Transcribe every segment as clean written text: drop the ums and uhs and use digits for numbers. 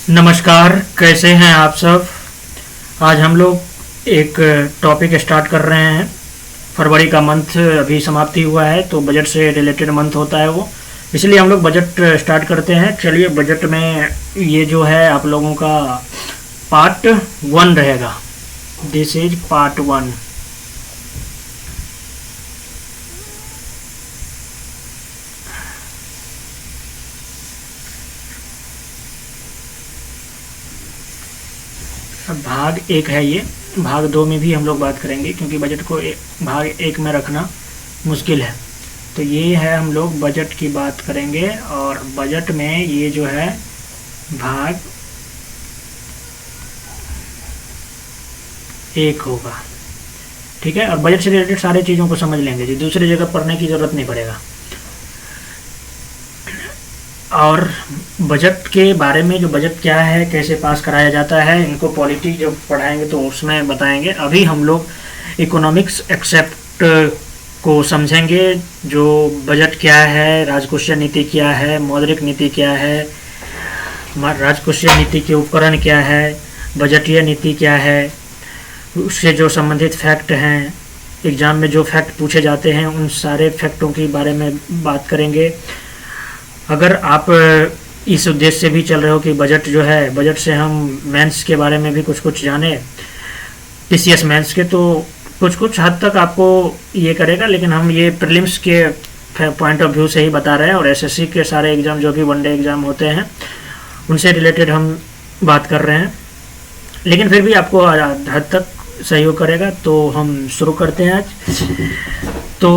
नमस्कार, कैसे हैं आप सब। आज हम लोग एक टॉपिक स्टार्ट कर रहे हैं। फरवरी का मंथ अभी समाप्ति हुआ है, तो बजट से रिलेटेड मंथ होता है वो, इसलिए हम लोग बजट स्टार्ट करते हैं। चलिए, बजट में ये जो है आप लोगों का पार्ट 1 रहेगा। This is part 1। भाग 1 है ये। भाग 2 में भी हम लोग बात करेंगे, क्योंकि बजट को भाग 1 में रखना मुश्किल है। तो ये है, हम लोग बजट की बात करेंगे, और बजट में ये जो है भाग 1 होगा। ठीक है, और बजट से रिलेटेड सारी चीज़ों को समझ लेंगे जी, दूसरी जगह पढ़ने की ज़रूरत नहीं पड़ेगा। और बजट के बारे में, जो बजट क्या है, कैसे पास कराया जाता है, इनको पॉलिटी जब पढ़ाएंगे तो उसमें बताएंगे। अभी हम लोग इकोनॉमिक्स एक्सेप्ट को समझेंगे। जो बजट क्या है, राजकोषीय नीति क्या है, मौद्रिक नीति क्या है, राजकोषीय नीति के उपकरण क्या है, बजटीय नीति क्या है, उससे जो संबंधित फैक्ट हैं, एग्ज़ाम में जो फैक्ट पूछे जाते हैं, उन सारे फैक्टों के बारे में बात करेंगे। अगर आप इस उद्देश्य से भी चल रहे हो कि बजट जो है, बजट से हम मेंस के बारे में भी कुछ जाने, टीसीएस मेंस के, तो कुछ हद तक आपको ये करेगा। लेकिन हम ये प्रीलिम्स के पॉइंट ऑफ व्यू से ही बता रहे हैं, और एसएससी के सारे एग्ज़ाम जो भी वनडे एग्ज़ाम होते हैं उनसे रिलेटेड हम बात कर रहे हैं। लेकिन फिर भी आपको हद तक सहयोग करेगा। तो हम शुरू करते हैं आज। तो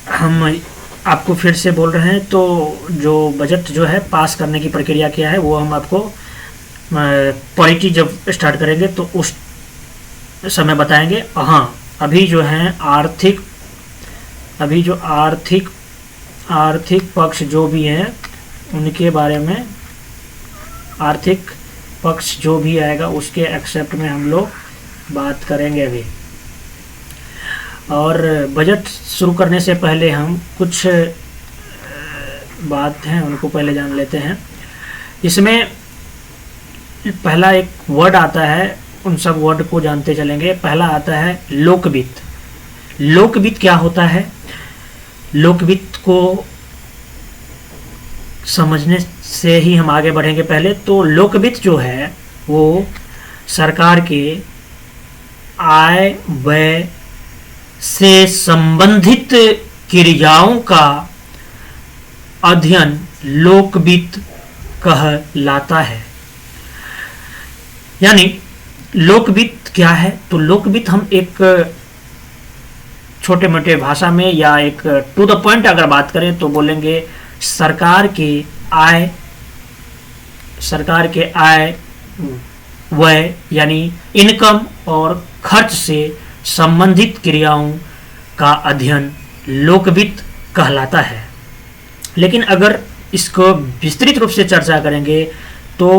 हम आपको फिर से बोल रहे हैं, तो जो बजट जो है पास करने की प्रक्रिया क्या है वो हम आपको पॉलिटी जब स्टार्ट करेंगे तो उस समय बताएंगे। हाँ, अभी जो है आर्थिक पक्ष जो भी हैं उनके बारे में, आर्थिक पक्ष जो भी आएगा उसके एक्सेप्ट में हम लोग बात करेंगे अभी। और बजट शुरू करने से पहले हम कुछ बात हैं उनको पहले जान लेते हैं। इसमें पहला एक वर्ड आता है, उन सब वर्ड को जानते चलेंगे। पहला आता है लोकवित्त। लोकवित्त क्या होता है? लोकवित्त को समझने से ही हम आगे बढ़ेंगे। पहले तो लोकवित्त जो है वो सरकार के आय व्यय से संबंधित क्रियाओं का अध्ययन लोकवित्त कहलाता है। यानी लोकवित्त क्या है? तो लोकवित्त हम एक छोटे मोटे भाषा में या एक टू द पॉइंट अगर बात करें तो बोलेंगे सरकार के आय व्यय यानी इनकम और खर्च से संबंधित क्रियाओं का अध्ययन लोकवित्त कहलाता है। लेकिन अगर इसको विस्तृत रूप से चर्चा करेंगे तो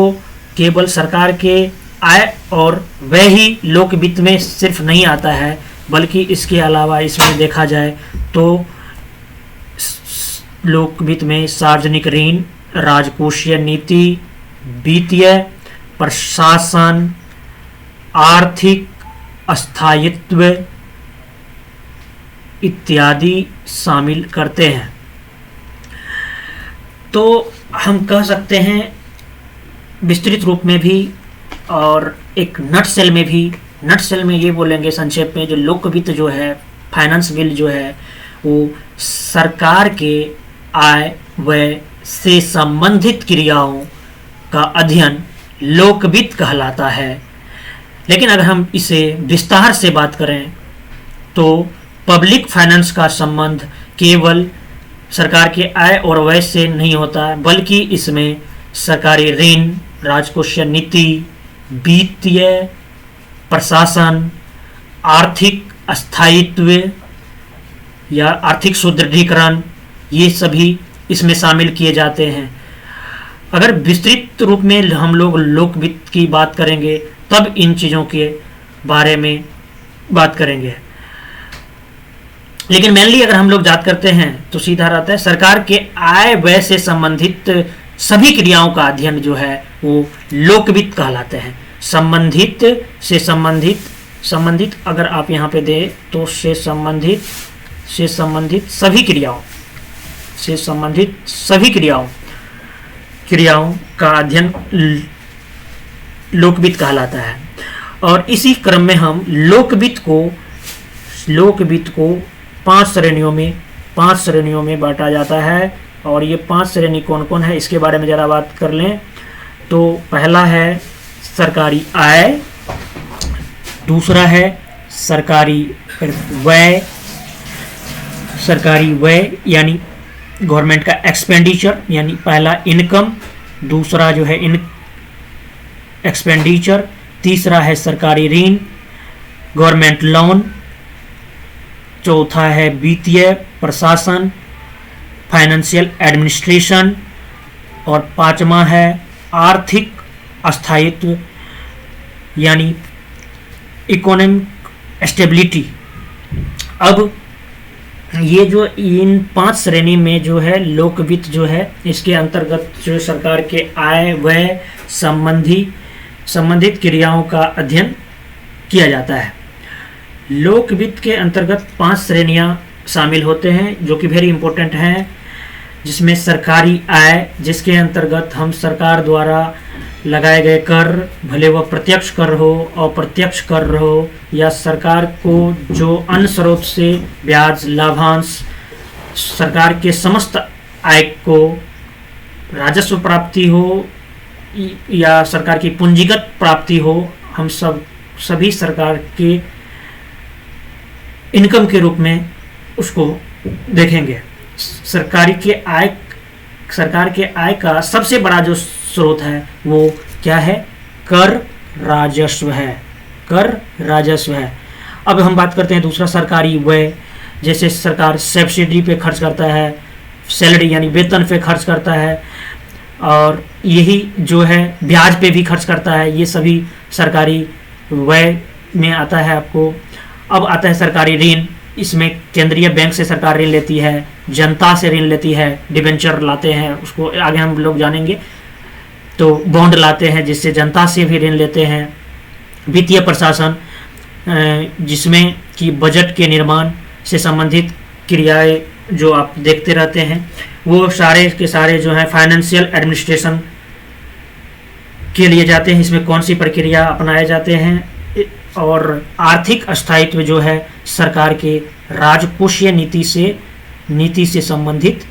केवल सरकार के आय और व्यय ही लोकवित्त में सिर्फ नहीं आता है, बल्कि इसके अलावा इसमें देखा जाए तो लोकवित्त में सार्वजनिक ऋण, राजकोषीय नीति, वित्तीय प्रशासन, आर्थिक स्थायित्व इत्यादि शामिल करते हैं। तो हम कह सकते हैं विस्तृत रूप में भी और एक नटसेल में भी। नटसेल में ये बोलेंगे संक्षेप में, जो लोकवित्त जो है, फाइनेंस बिल जो है, वो सरकार के आय व्यय से संबंधित क्रियाओं का अध्ययन लोकवित्त कहलाता है। लेकिन अगर हम इसे विस्तार से बात करें तो पब्लिक फाइनेंस का संबंध केवल सरकार के आय और व्यय से नहीं होता, बल्कि इसमें सरकारी ऋण, राजकोषीय नीति, वित्तीय प्रशासन, आर्थिक स्थायित्व या आर्थिक सुदृढ़ीकरण, ये सभी इसमें शामिल किए जाते हैं। अगर विस्तृत रूप में हम लोग लोकवित्त की बात करेंगे तब इन चीज़ों के बारे में बात करेंगे। लेकिन मेनली अगर हम लोग बात करते हैं तो सीधा रहता है सरकार के आय व्यय से संबंधित सभी क्रियाओं का अध्ययन जो है वो लोकवित्त कहलाते हैं। संबंधित से संबंधित अगर आप यहाँ पे दे तो से संबंधित सभी क्रियाओं का अध्ययन लोकवित्त कहलाता है। और इसी क्रम में हम लोकवित्त को पांच श्रेणियों में बांटा जाता है। और ये 5 श्रेणी कौन कौन है इसके बारे में जरा बात कर लें तो पहला है सरकारी आय, दूसरा है सरकारी व्यय यानी गवर्नमेंट का एक्सपेंडिचर, यानी पहला इनकम, दूसरा जो है एक्सपेंडिचर, तीसरा है सरकारी ऋण गवर्नमेंट लोन, चौथा है वित्तीय प्रशासन फाइनेंशियल एडमिनिस्ट्रेशन, और पांचवा है आर्थिक स्थायित्व यानी इकोनॉमिक स्टेबिलिटी। अब ये जो इन 5 श्रेणी में जो है लोकवित्त जो है इसके अंतर्गत जो सरकार के आय व्यय संबंधित क्रियाओं का अध्ययन किया जाता है। लोकवित्त के अंतर्गत 5 श्रेणियां शामिल होते हैं जो कि वेरी इंपॉर्टेंट हैं, जिसमें सरकारी आय, जिसके अंतर्गत हम सरकार द्वारा लगाए गए कर, भले वह प्रत्यक्ष कर हो अप्रत्यक्ष कर हो, या सरकार को जो अन्य स्रोत से ब्याज लाभांश सरकार के समस्त आय को राजस्व प्राप्ति हो या सरकार की पूंजीगत प्राप्ति हो, हम सभी सरकार के इनकम के रूप में उसको देखेंगे। सरकार के आय का सबसे बड़ा जो स्रोत है वो क्या है? कर राजस्व है। अब हम बात करते हैं दूसरा सरकारी व्यय, जैसे सरकार सब्सिडी पे खर्च करता है, सैलरी यानी वेतन पे खर्च करता है, और यही जो है ब्याज पे भी खर्च करता है, ये सभी सरकारी व्यय में आता है आपको। अब आता है सरकारी ऋण, इसमें केंद्रीय बैंक से सरकार ऋण लेती है, जनता से ऋण लेती है, डिबेंचर लाते हैं, उसको आगे हम लोग जानेंगे, तो बॉन्ड लाते हैं जिससे जनता से भी ऋण लेते हैं। वित्तीय प्रशासन, जिसमें कि बजट के निर्माण से संबंधित क्रियाएं जो आप देखते रहते हैं, वो सारे के सारे जो है फाइनेंशियल एडमिनिस्ट्रेशन के लिए जाते हैं। इसमें कौन सी प्रक्रिया अपनाए जाते हैं, और आर्थिक स्थायित्व जो है सरकार के राजकोषीय नीति से संबंधित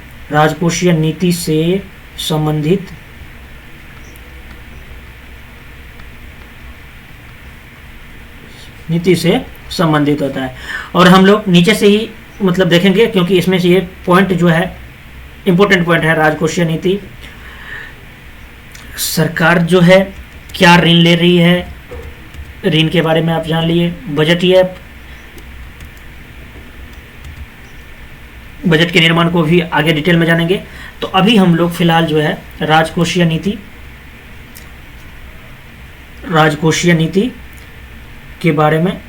होता है। और हम लोग नीचे से ही मतलब देखेंगे, क्योंकि इसमें से ये पॉइंट जो है इंपॉर्टेंट पॉइंट है। राजकोषीय नीति, सरकार जो है क्या ऋण ले रही है, ऋण के बारे में आप जान लिए। बजट के निर्माण को भी आगे डिटेल में जानेंगे। तो अभी हम लोग फिलहाल जो है राजकोषीय नीति के बारे में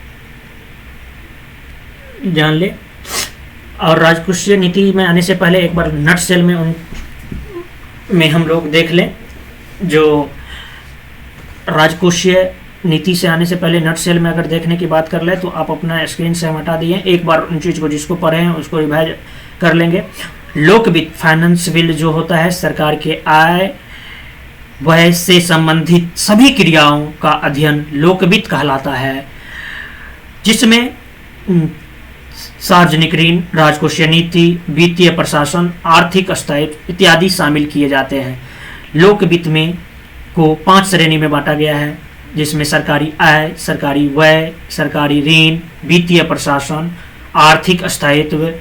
जान ले। और राजकोषीय नीति में आने से पहले एक बार नट सेल में हम लोग देख लें। जो राजकोषीय नीति से आने से पहले नट सेल में अगर देखने की बात कर ले तो आप अपना स्क्रीन से हटा दिए, एक बार उन चीज़ को जिसको पढ़े हैं उसको रिवाइज कर लेंगे। लोकवित्त, फाइनेंस बिल जो होता है सरकार के आय व्यय से संबंधित सभी क्रियाओं का अध्ययन लोकवित्त कहलाता है, जिसमें सार्वजनिक ऋण, राजकोषीय नीति, वित्तीय प्रशासन, आर्थिक स्थायित्व इत्यादि शामिल किए जाते हैं। लोकवित्त में को 5 श्रेणी में बांटा गया है, जिसमें सरकारी आय, सरकारी व्यय, सरकारी ऋण, वित्तीय प्रशासन, आर्थिक स्थायित्व।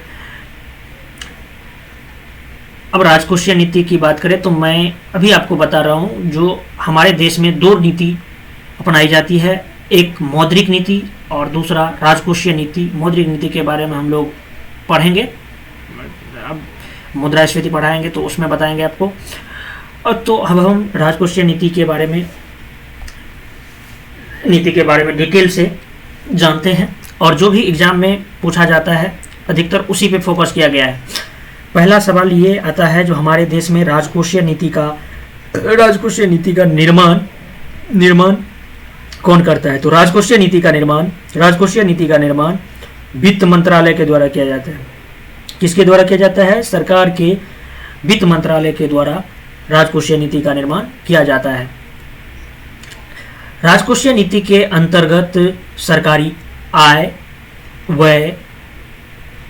अब राजकोषीय नीति की बात करें तो मैं अभी आपको बता रहा हूं, जो हमारे देश में 2 नीति अपनाई जाती है, एक मौद्रिक नीति और दूसरा राजकोषीय नीति। मौद्रिक नीति के बारे में हम लोग पढ़ेंगे, अब मुद्रास्फीति पढ़ाएंगे तो उसमें बताएंगे आपको। और तो अब हम राजकोषीय नीति के बारे में डिटेल से जानते हैं, और जो भी एग्जाम में पूछा जाता है अधिकतर उसी पे फोकस किया गया है। पहला सवाल ये आता है, जो हमारे देश में राजकोषीय नीति का राजकोषीय नीति का निर्माण कौन करता है? तो राजकोषीय नीति का निर्माण वित्त मंत्रालय के द्वारा किया जाता है। किसके द्वारा किया जाता है? सरकार के वित्त मंत्रालय के द्वारा राजकोषीय नीति का निर्माण किया जाता है। राजकोषीय नीति के अंतर्गत सरकारी आय, व्यय,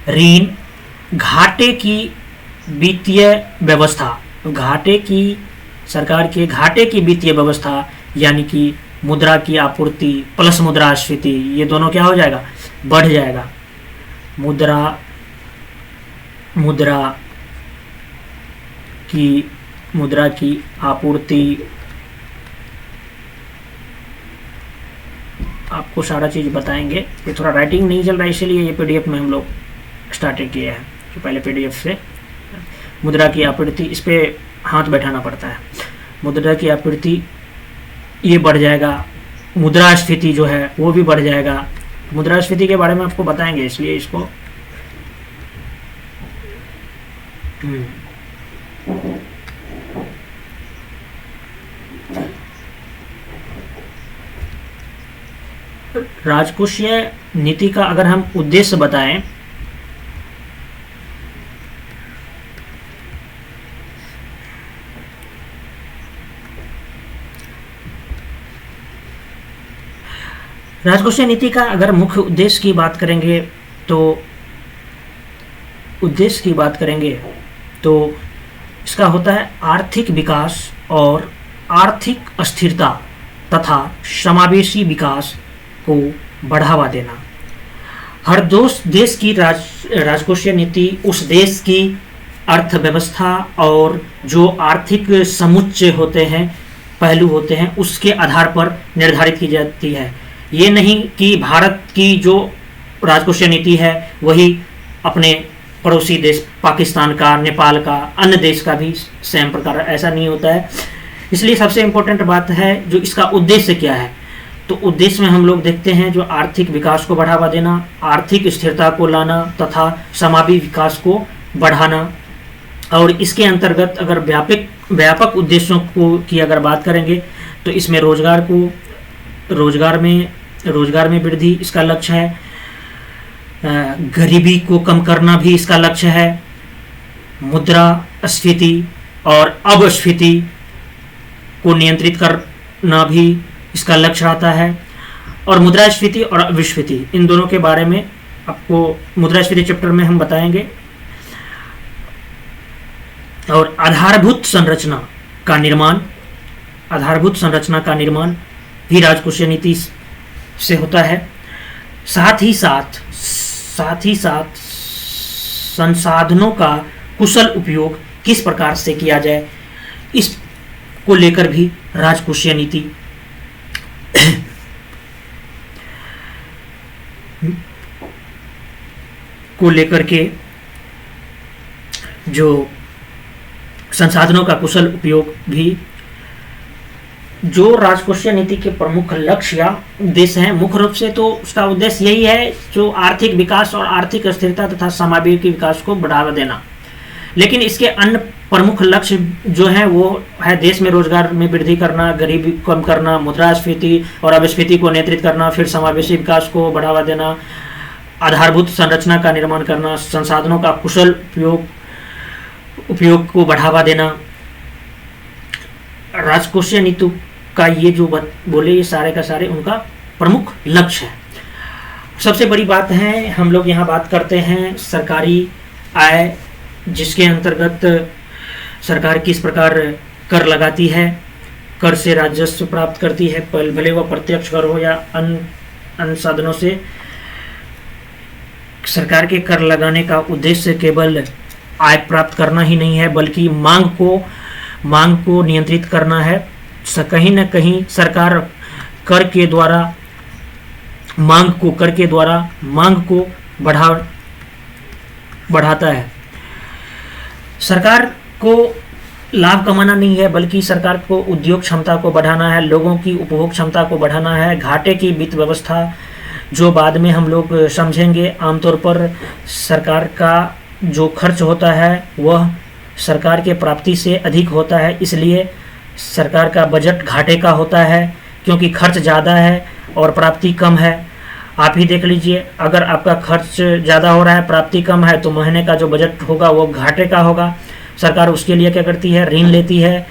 ऋण, घाटे की वित्तीय व्यवस्था, सरकार के घाटे की वित्तीय व्यवस्था यानी कि मुद्रा की आपूर्ति प्लस मुद्रास्फीति, ये दोनों क्या हो जाएगा? बढ़ जाएगा। मुद्रा की आपूर्ति, आपको सारा चीज़ बताएंगे। ये थोड़ा राइटिंग नहीं चल रहा है इसीलिए ये पीडीएफ में हम लोग स्टार्ट किए हैं। तो पहले पीडीएफ से मुद्रा की आपूर्ति, इस पर हाथ बैठाना पड़ता है। मुद्रा की आपूर्ति ये बढ़ जाएगा, मुद्रास्फीति जो है वो भी बढ़ जाएगा। मुद्रास्फीति के बारे में आपको बताएंगे इसलिए इसको राजकोषीय नीति का अगर हम उद्देश्य बताएं राजकोषीय नीति का अगर मुख्य उद्देश्य की बात करेंगे तो इसका होता है आर्थिक विकास और आर्थिक स्थिरता तथा समावेशी विकास को बढ़ावा देना। हर देश की राजकोषीय नीति उस देश की अर्थव्यवस्था और जो आर्थिक समुच्चय होते हैं, पहलू होते हैं, उसके आधार पर निर्धारित की जाती है। ये नहीं कि भारत की जो राजकोषीय नीति है वही अपने पड़ोसी देश पाकिस्तान का, नेपाल का, अन्य देश का भी सेम प्रकार, ऐसा नहीं होता है। इसलिए सबसे इम्पोर्टेंट बात है जो इसका उद्देश्य क्या है। तो उद्देश्य में हम लोग देखते हैं जो आर्थिक विकास को बढ़ावा देना, आर्थिक स्थिरता को लाना तथा समावेशी विकास को बढ़ाना। और इसके अंतर्गत अगर व्यापक उद्देश्यों की अगर बात करेंगे तो इसमें रोजगार में वृद्धि इसका लक्ष्य है, गरीबी को कम करना भी इसका लक्ष्य है, मुद्रास्फीति और अपस्फीति को नियंत्रित करना भी इसका लक्ष्य रहता है। और मुद्रास्फीति और अपस्फीति, इन दोनों के बारे में आपको मुद्रास्फीति चैप्टर में हम बताएंगे। और आधारभूत संरचना का निर्माण भी राजकोषीय नीति से होता है। साथ ही साथ संसाधनों का कुशल उपयोग किस प्रकार से किया जाए, इसको लेकर भी राजकोषीय नीति को लेकर के जो संसाधनों का कुशल उपयोग भी, जो राजकोषीय नीति के प्रमुख लक्ष्य या उद्देश्य हैं, मुख्य रूप से तो उसका उद्देश्य यही है जो आर्थिक विकास और आर्थिक स्थिरता तथा समावेशी विकास को बढ़ावा देना। लेकिन इसके अन्य प्रमुख लक्ष्य जो हैं वो है देश में रोजगार में वृद्धि करना, गरीबी कम करना, मुद्रास्फीति और अपस्फीति को नियंत्रित करना, फिर समावेशी विकास को बढ़ावा देना, आधारभूत संरचना का निर्माण करना, संसाधनों का कुशल उपयोग को बढ़ावा देना। राजकोषीय नीति का ये जो बोले ये सारे का सारे उनका प्रमुख लक्ष्य है। सबसे बड़ी बात है, हम लोग यहाँ बात करते हैं सरकारी आय, जिसके अंतर्गत सरकार किस प्रकार कर लगाती है, कर से राजस्व प्राप्त करती है, भले वह प्रत्यक्ष कर हो या अन्य साधनों से। सरकार के कर लगाने का उद्देश्य केवल आय प्राप्त करना ही नहीं है, बल्कि मांग को नियंत्रित करना है। कहीं न कहीं सरकार कर के द्वारा मांग को बढ़ाता है। सरकार को लाभ कमाना नहीं है, बल्कि सरकार को उद्योग क्षमता को बढ़ाना है, लोगों की उपभोग क्षमता को बढ़ाना है। घाटे की वित्त व्यवस्था जो बाद में हम लोग समझेंगे, आमतौर पर सरकार का जो खर्च होता है वह सरकार के प्राप्ति से अधिक होता है, इसलिए सरकार का बजट घाटे का होता है क्योंकि खर्च ज़्यादा है और प्राप्ति कम है। आप ही देख लीजिए, अगर आपका खर्च ज़्यादा हो रहा है, प्राप्ति कम है, तो महीने का जो बजट होगा वो घाटे का होगा। सरकार उसके लिए क्या करती है, ऋण लेती है,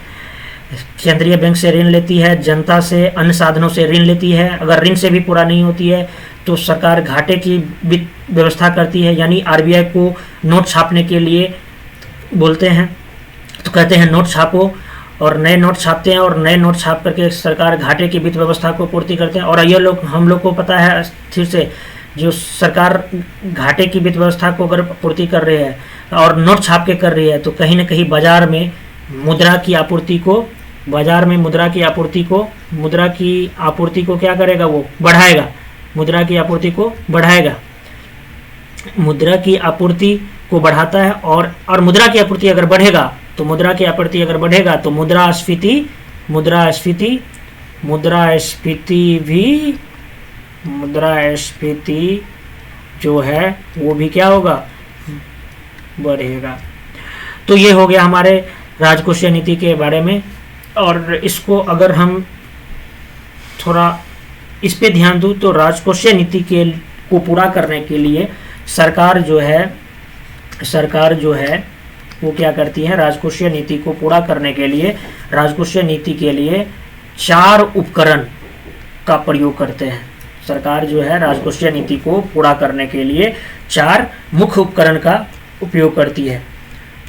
केंद्रीय बैंक से ऋण लेती है, जनता से, अन्य साधनों से ऋण लेती है। अगर ऋण से भी पूरा नहीं होती है तो सरकार घाटे की वित्त व्यवस्था करती है, यानी आरबीआई को नोट छापने के लिए बोलते हैं, तो कहते हैं नोट छापो, और नए नोट छापते हैं और नए नोट छाप करके सरकार घाटे की वित्त व्यवस्था को पूर्ति करते हैं। और ये लोग, हम लोग को पता है फिर से, जो सरकार घाटे की वित्त व्यवस्था को अगर पूर्ति कर रही है और नोट छाप के कर रही है, तो कहीं ना कहीं बाजार में मुद्रा की आपूर्ति को क्या करेगा, वो बढ़ाएगा, मुद्रा की आपूर्ति को बढ़ाएगा, मुद्रा की आपूर्ति को बढ़ाता है। और मुद्रा की आपूर्ति अगर बढ़ेगा तो मुद्रास्फीति जो है वो भी क्या होगा, बढ़ेगा। तो ये हो गया हमारे राजकोषीय नीति के बारे में। और इसको अगर हम थोड़ा इस पे ध्यान दूं तो राजकोषीय नीति को पूरा करने के लिए सरकार जो है वो क्या करती है, राजकोषीय नीति को पूरा करने के लिए राजकोषीय नीति के लिए 4 उपकरण का प्रयोग करते हैं। सरकार जो है राजकोषीय नीति को पूरा करने के लिए 4 मुख्य उपकरण का उपयोग करती है।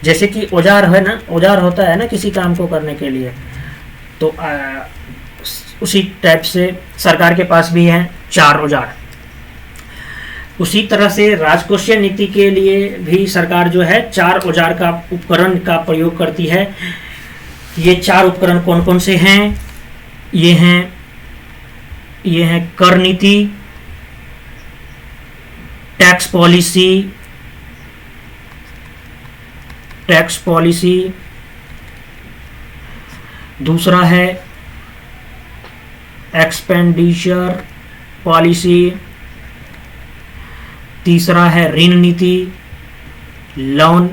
जैसे कि औजार होता है ना किसी काम को करने के लिए, तो उसी टाइप से सरकार के पास भी हैं 4 औजार। उसी तरह से राजकोषीय नीति के लिए भी सरकार जो है 4 औजार का उपकरण का प्रयोग करती है। ये 4 उपकरण कौन कौन से हैं? ये हैं कर नीति, टैक्स पॉलिसी, दूसरा है एक्सपेंडिचर पॉलिसी, तीसरा है ऋण नीति, लोन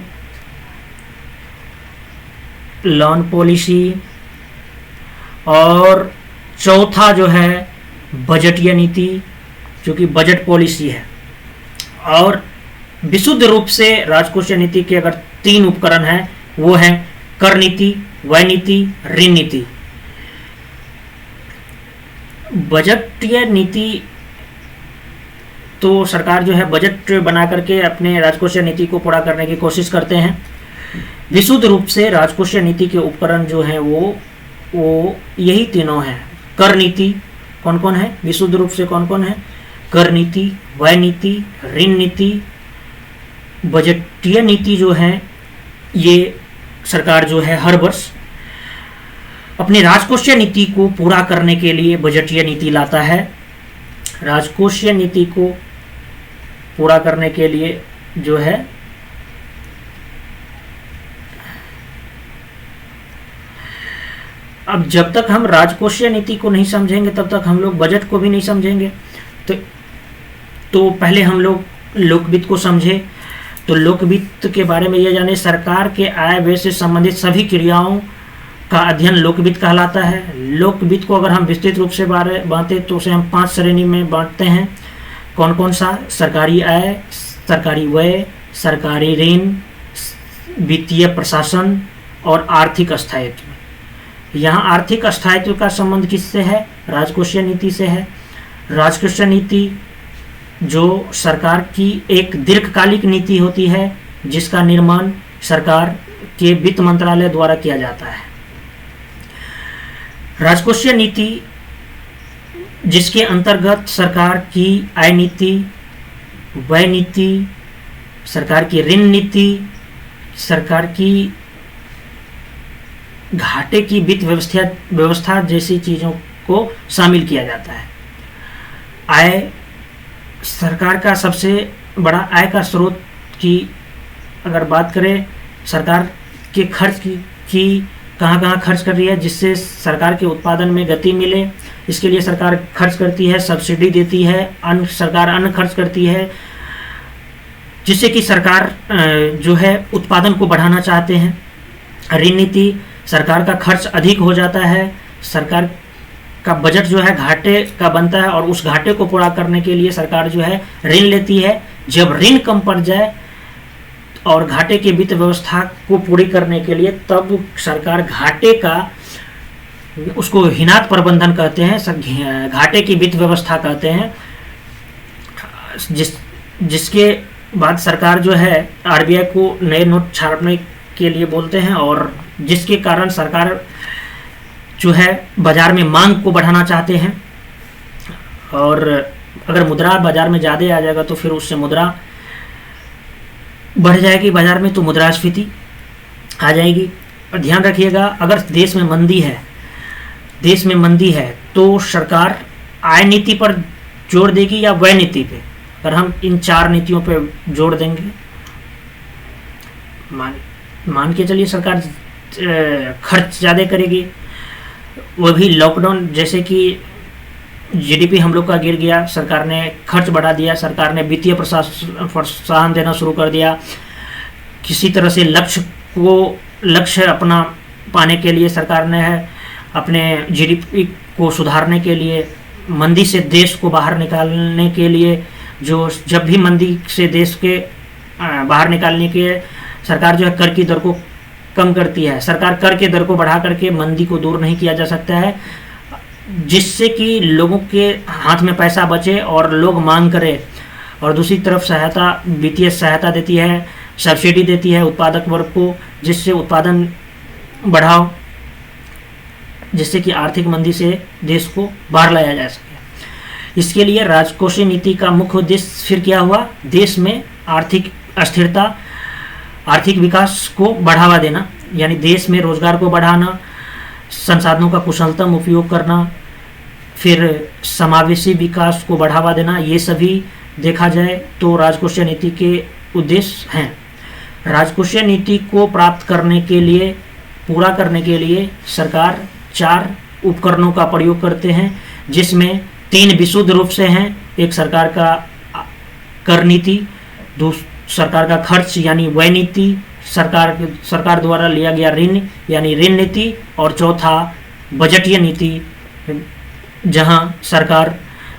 पॉलिसी, और चौथा जो है बजटीय नीति, जो कि बजट पॉलिसी है। और विशुद्ध रूप से राजकोषीय नीति के अगर 3 उपकरण हैं, वो हैं कर नीति, व्यय नीति, ऋण नीति। बजटीय नीति तो सरकार जो है बजट बना करके अपने राजकोषीय नीति को पूरा करने की कोशिश करते हैं। विशुद्ध रूप से राजकोषीय नीति के उपकरण जो हैं वो यही तीनों हैं। कर नीति कौन कौन है, विशुद्ध रूप से कौन कौन है? कर नीति, व्यय नीति, ऋण नीति। बजटीय नीति जो है ये सरकार जो है हर वर्ष अपनी राजकोषीय नीति को पूरा करने के लिए बजटीय नीति लाता है। राजकोषीय नीति को पूरा करने के लिए जो है अब जब तक हम राजकोषीय नीति को नहीं समझेंगे तब तक हम लोग बजट को भी नहीं समझेंगे। तो पहले हम लोग लोकवित्त को समझे। तो लोकवित्त के बारे में ये जाने, सरकार के आय व्यय से संबंधित सभी क्रियाओं का अध्ययन लोकवित्त कहलाता है। लोकवित्त को अगर हम विस्तृत रूप से बांटें तो उसे हम 5 श्रेणी में बांटते हैं। कौन कौन सा? सरकारी आय, सरकारी व्यय, सरकारी ऋण, वित्तीय प्रशासन और आर्थिक स्थायित्व। यहाँ आर्थिक स्थायित्व का संबंध किससे है? राजकोषीय नीति से है। राजकोषीय नीति जो सरकार की एक दीर्घकालिक नीति होती है जिसका निर्माण सरकार के वित्त मंत्रालय द्वारा किया जाता है। राजकोषीय नीति जिसके अंतर्गत सरकार की आय नीति, व्यय नीति, सरकार की ऋण नीति, सरकार की घाटे की वित्त व्यवस्था जैसी चीज़ों को शामिल किया जाता है। आय, सरकार का सबसे बड़ा आय का स्रोत की अगर बात करें, सरकार के खर्च की कहाँ खर्च कर रही है जिससे सरकार के उत्पादन में गति मिले, इसके लिए सरकार खर्च करती है, सब्सिडी देती है, सरकार अन्न खर्च करती है, जिससे कि सरकार जो है उत्पादन को बढ़ाना चाहते हैं। ऋण नीति, सरकार का खर्च अधिक हो जाता है, सरकार का बजट जो है घाटे का बनता है, और उस घाटे को पूरा करने के लिए सरकार जो है ऋण लेती है। जब ऋण कम पड़ जाए और घाटे की वित्त व्यवस्था को पूरी करने के लिए, तब सरकार घाटे का, उसको हिनात प्रबंधन कहते हैं, घाटे की वित्त व्यवस्था कहते हैं, जिसके बाद सरकार जो है आरबीआई को नए नोट छापने के लिए बोलते हैं, और जिसके कारण सरकार जो है बाजार में मांग को बढ़ाना चाहते हैं। और अगर मुद्रा बाजार में ज़्यादा आ जाएगा तो फिर उससे मुद्रा बढ़ जाएगी बाजार में, तो मुद्रास्फीति आ जाएगी। और ध्यान रखिएगा, अगर देश में मंदी है तो सरकार आय नीति पर जोर देगी या व्यय नीति पे। अगर हम इन 4 नीतियों पे जोड़ देंगे, मान के चलिए सरकार खर्च ज़्यादा करेगी, वो भी लॉकडाउन, जैसे कि जीडीपी हम लोग का गिर गया, सरकार ने खर्च बढ़ा दिया, सरकार ने वित्तीय प्रोत्साहन देना शुरू कर दिया, किसी तरह से लक्ष्य अपना पाने के लिए सरकार ने अपने जीडीपी को सुधारने के लिए, मंदी से देश को बाहर निकालने के लिए, जब भी मंदी से देश के बाहर निकालने के सरकार जो है कर की दर को कम करती है। सरकार कर के दर को बढ़ा करके मंदी को दूर नहीं किया जा सकता है, जिससे कि लोगों के हाथ में पैसा बचे और लोग मांग करें। और दूसरी तरफ वित्तीय सहायता देती है, सब्सिडी देती है उत्पादक वर्ग को, जिससे उत्पादन बढ़ाओ, जिससे कि आर्थिक मंदी से देश को बाहर लाया जा सके। इसके लिए राजकोषीय नीति का मुख्य उद्देश्य फिर क्या हुआ? देश में आर्थिक स्थिरता, आर्थिक विकास को बढ़ावा देना, यानी देश में रोजगार को बढ़ाना, संसाधनों का कुशलतम उपयोग करना, फिर समावेशी विकास को बढ़ावा देना। ये सभी देखा जाए तो राजकोषीय नीति के उद्देश्य हैं। राजकोषीय नीति को प्राप्त करने के लिए, पूरा करने के लिए सरकार 4 उपकरणों का प्रयोग करते हैं, जिसमें 3 विशुद्ध रूप से हैं। एक सरकार का कर नीति, सरकार का खर्च यानी व्यय नीति, सरकार द्वारा लिया गया ऋण यानी ऋण नीति, और चौथा बजटीय नीति, जहां सरकार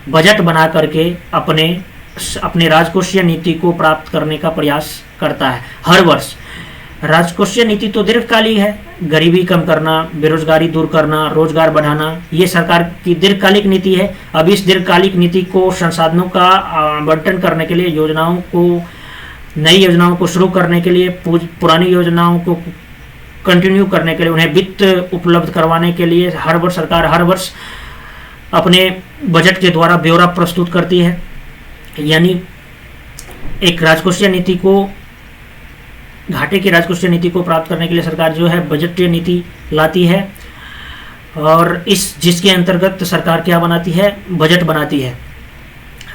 बजट बना करके अपने राजकोषीय नीति को प्राप्त करने का प्रयास करता है हर वर्ष। राजकोषीय नीति तो दीर्घकालिक है, गरीबी कम करना, बेरोजगारी दूर करना, रोजगार बढ़ाना, ये सरकार की दीर्घकालिक नीति है। अब इस दीर्घकालिक नीति को संसाधनों का आवंटन करने के लिए, नई योजनाओं को शुरू करने के लिए, पुरानी योजनाओं को कंटिन्यू करने के लिए, उन्हें वित्त उपलब्ध करवाने के लिए सरकार हर वर्ष अपने बजट के द्वारा ब्यौरा प्रस्तुत करती है। यानी एक राजकोषीय नीति को, घाटे की राजकोषीय नीति को प्राप्त करने के लिए सरकार जो है बजटीय नीति लाती है, और जिसके अंतर्गत सरकार क्या बनाती है? बजट बनाती है।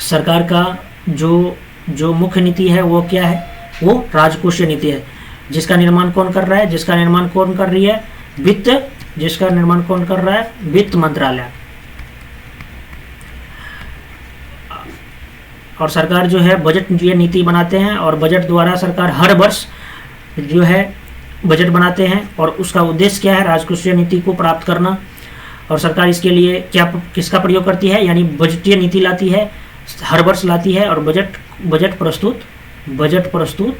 सरकार का जो मुख्य नीति है वो क्या है? वो राजकोषीय नीति है। जिसका निर्माण कौन कर रहा है? जिसका निर्माण कौन कर रही है? जिसका निर्माण कौन कर रहा है? वित्त मंत्रालय। और सरकार जो है बजट नीति बनाते हैं, और बजट द्वारा सरकार हर वर्ष जो है बजट बनाते हैं, और उसका उद्देश्य क्या है? राजकोषीय नीति को प्राप्त करना। और सरकार इसके लिए किसका प्रयोग करती है? यानी बजटीय नीति लाती है, हर वर्ष लाती है, और बजट प्रस्तुत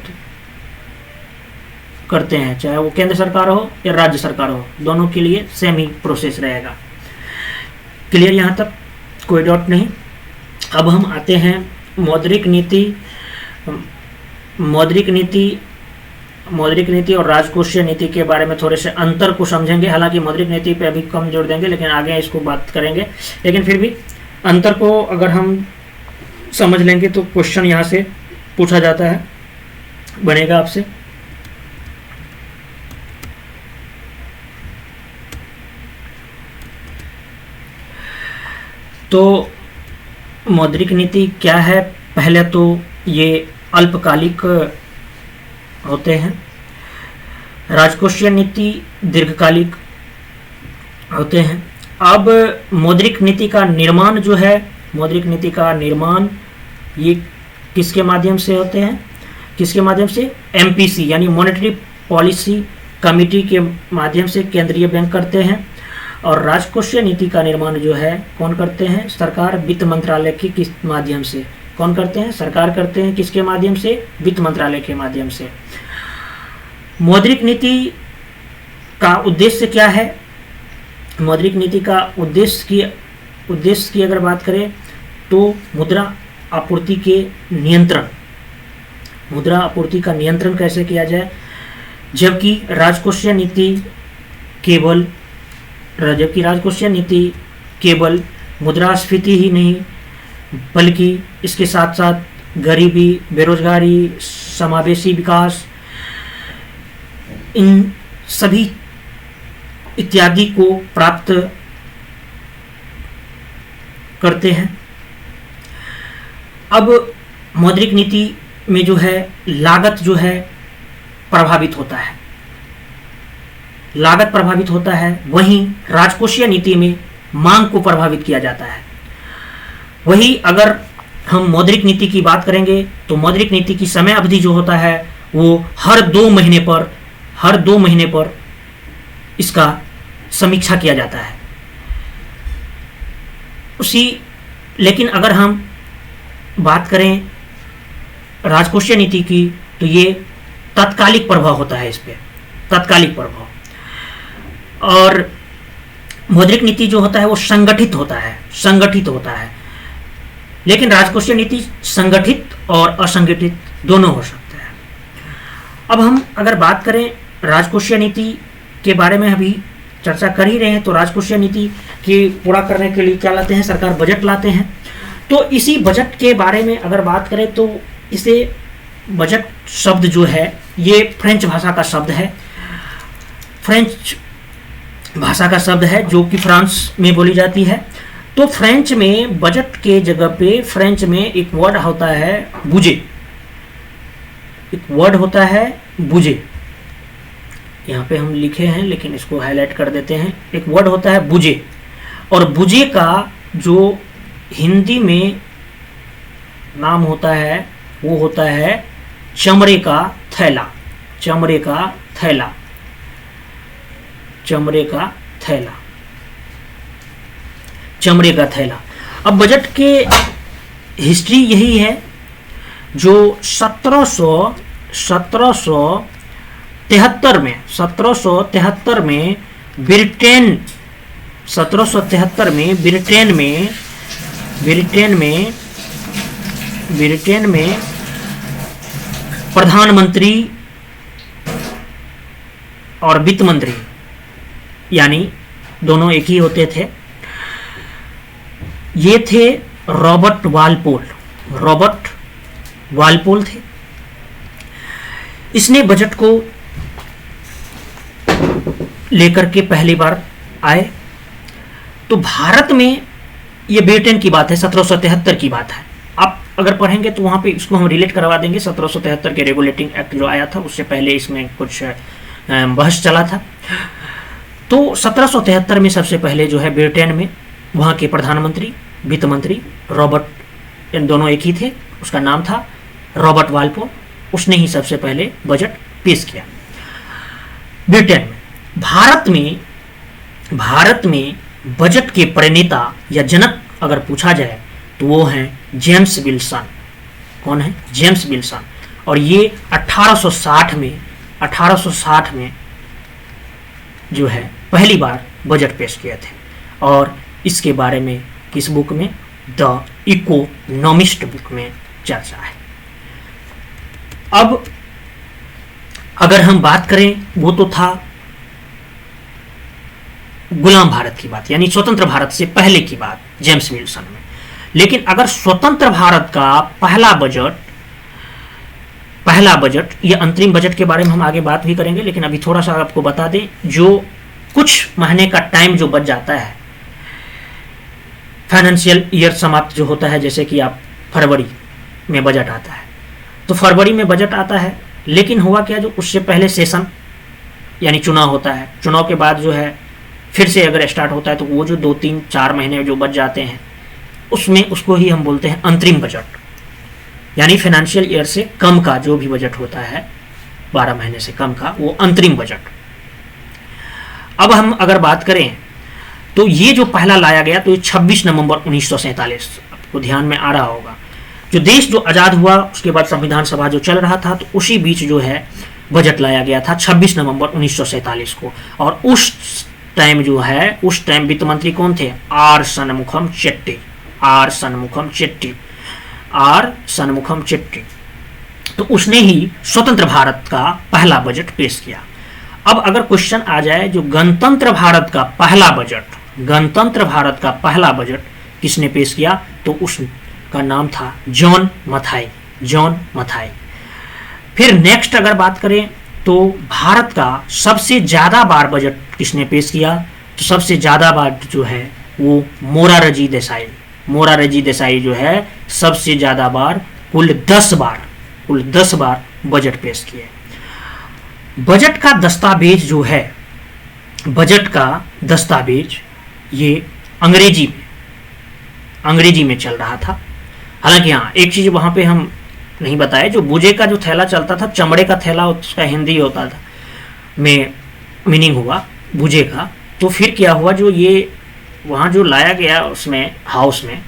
करते हैं, चाहे वो केंद्र सरकार हो या राज्य सरकार हो, दोनों के लिए सेम ही प्रोसेस रहेगा। क्लियर यहाँ तक? कोई डाउट नहीं। अब हम आते हैं मौद्रिक नीति और राजकोषीय नीति के बारे में थोड़े से अंतर को समझेंगे। हालांकि मौद्रिक नीति पे अभी कम जोर देंगे, लेकिन आगे इसको बात करेंगे। लेकिन फिर भी अंतर को अगर हम समझ लेंगे तो क्वेश्चन यहाँ से पूछा जाता है, बनेगा आपसे। तो मौद्रिक नीति क्या है? पहले तो ये अल्पकालिक होते हैं, राजकोषीय नीति दीर्घकालिक होते हैं। अब मौद्रिक नीति का निर्माण जो है, मौद्रिक नीति का निर्माण ये किसके माध्यम से होते हैं? किसके माध्यम से? एमपीसी यानी मॉनेटरी पॉलिसी कमिटी के माध्यम से केंद्रीय बैंक करते हैं, और राजकोषीय नीति का निर्माण जो है कौन करते हैं? सरकार, वित्त मंत्रालय के किस माध्यम से? कौन करते हैं? सरकार करते हैं। किसके माध्यम से? वित्त मंत्रालय के माध्यम से। मौद्रिक नीति का उद्देश्य क्या है? मौद्रिक नीति का उद्देश्य की अगर बात करें तो मुद्रा आपूर्ति के नियंत्रण, मुद्रा आपूर्ति का नियंत्रण कैसे किया जाए, जबकि राजकोषीय नीति केवल मुद्रास्फीति ही नहीं, बल्कि इसके साथ साथ गरीबी, बेरोजगारी, समावेशी विकास, इन सभी इत्यादि को प्राप्त करते हैं। अब मौद्रिक नीति में जो है लागत जो है प्रभावित होता है, लागत प्रभावित होता है, वहीं राजकोषीय नीति में मांग को प्रभावित किया जाता है। वही अगर हम मौद्रिक नीति की बात करेंगे तो मौद्रिक नीति की समय अवधि जो होता है वो हर 2 महीने पर इसका समीक्षा किया जाता है। लेकिन अगर हम बात करें राजकोषीय नीति की तो ये तात्कालिक प्रभाव होता है, इस पे तात्कालिक प्रभाव। और मौद्रिक नीति जो होता है वो संगठित होता है, लेकिन राजकोषीय नीति संगठित और असंगठित दोनों हो सकते हैं। अब हम अगर बात करें राजकोषीय नीति के बारे में, अभी चर्चा कर ही रहे हैं, तो राजकोषीय नीति की पूरा करने के लिए क्या लाते हैं? सरकार बजट लाते हैं। तो इसी बजट के बारे में अगर बात करें तो इसे बजट शब्द जो है ये फ्रेंच भाषा का शब्द है, जो कि फ्रांस में बोली जाती है। तो फ्रेंच में बजट के जगह पे फ्रेंच में एक वर्ड होता है बुजे, यहाँ पे हम लिखे हैं लेकिन इसको हाईलाइट कर देते हैं। एक वर्ड होता है बुजे, और बुजे का जो हिंदी में नाम होता है वो होता है चमड़े का थैला। अब बजट के हिस्ट्री यही है, जो 1773 में ब्रिटेन में प्रधानमंत्री और वित्त मंत्री, यानी दोनों एक ही होते थे, ये थे रॉबर्ट वालपोल थे। इसने बजट को लेकर के पहली बार आए। तो भारत में ये ब्रिटेन की बात है, 1773 की बात है। आप अगर पढ़ेंगे तो वहाँ पे इसको हम रिलेट करवा देंगे 1773 के रेगुलेटिंग एक्ट जो आया था, उससे पहले इसमें कुछ बहस चला था। तो 1773 में सबसे पहले जो है ब्रिटेन में वहाँ के प्रधानमंत्री, वित्त मंत्री रॉबर्ट, इन दोनों एक ही थे, उसका नाम था रॉबर्ट वालपोल। उसने ही सबसे पहले बजट पेश किया ब्रिटेन में। भारत में बजट के प्रणेता या जनक अगर पूछा जाए तो वो हैं जेम्स विल्सन। कौन है? James Wilson. और ये 1860 में जो है पहली बार बजट पेश किए थे। और इसके बारे में किस बुक में? द इकोनॉमिस्ट बुक में चर्चा है। अब अगर हम बात करें, वो तो था गुलाम भारत की बात, यानी स्वतंत्र भारत से पहले की बात जेम्स विल्सन में। लेकिन अगर स्वतंत्र भारत का पहला बजट, ये अंतरिम बजट के बारे में हम आगे बात भी करेंगे, लेकिन अभी थोड़ा सा आपको बता दें, जो कुछ महीने का टाइम जो बच जाता है, फाइनेंशियल ईयर समाप्त जो होता है, जैसे कि आप फरवरी में बजट आता है, तो फरवरी में बजट आता है। लेकिन हुआ क्या, जो उससे पहले सेशन यानी चुनाव होता है, चुनाव के बाद जो है फिर से अगर स्टार्ट होता है, तो वो जो 2-3-4 महीने जो बच जाते हैं, उसमें उसको ही हम बोलते हैं अंतरिम बजट, यानी फाइनेंशियल ईयर से कम का जो भी बजट होता है, 12 महीने से कम का, वो अंतरिम बजट अब हम अगर बात करें तो ये जो पहला लाया गया तो ये 26 नवंबर 1947, आपको ध्यान में आ रहा होगा, जो देश जो आज़ाद हुआ उसके बाद संविधान सभा जो चल रहा था तो उसी बीच जो है बजट लाया गया था 26 नवंबर 1947 को। और उस टाइम जो है, उस टाइम वित्त मंत्री कौन थे? आर सनमुखम चेट्टी। तो उसने ही स्वतंत्र भारत का पहला बजट पेश किया। अब अगर क्वेश्चन आ जाए जो गणतंत्र भारत का पहला बजट किसने पेश किया, तो उसका नाम था जॉन मथाई। फिर नेक्स्ट अगर बात करें तो भारत का सबसे ज्यादा बार बजट किसने पेश किया, तो सबसे ज्यादा बार जो है वो मोरारजी देसाई जो है सबसे ज्यादा बार, कुल 10 बार बजट पेश किए। बजट का दस्तावेज ये अंग्रेजी में चल रहा था। हालांकि हाँ, एक चीज वहां पे हम नहीं बताए, जो बुझे का जो थैला चलता था, चमड़े का थैला, उसका हिंदी होता था में मीनिंग हुआ बुझे का। तो फिर क्या हुआ, जो ये वहाँ जो लाया गया उसमें हाउस में,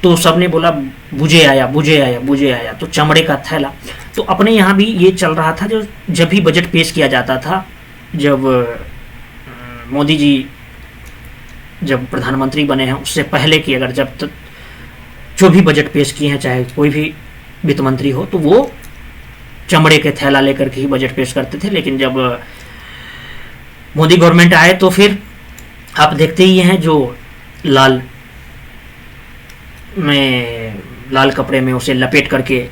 तो सबने बोला बुझे आया, तो चमड़े का थैला। तो अपने यहाँ भी ये चल रहा था, जो जब भी बजट पेश किया जाता था, जब मोदी जी जब प्रधानमंत्री बने हैं उससे पहले की, अगर जब तक जो भी बजट पेश किए हैं, चाहे कोई भी वित्त मंत्री हो, तो वो चमड़े के थैला लेकर के ही बजट पेश करते थे। लेकिन जब मोदी गवर्नमेंट आए तो फिर आप देखते ही हैं, जो लाल कपड़े में उसे लपेट करके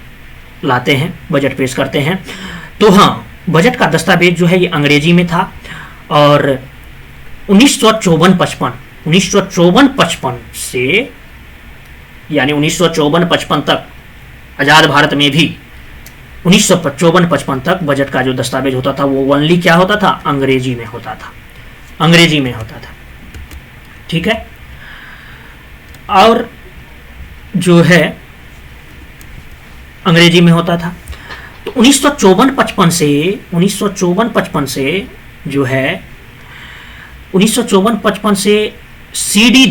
लाते हैं, बजट पेश करते हैं। तो हाँ, बजट का दस्तावेज जो है ये अंग्रेजी में था। और 1954-55 से, यानी 1954-55 तक, आज़ाद भारत में भी 1954-55 तक बजट का जो दस्तावेज होता था वो ओनली क्या होता था? अंग्रेजी में होता था। ठीक है। और जो है अंग्रेजी में होता था। तो 1954-55 से जो है 1954-55 से सीडी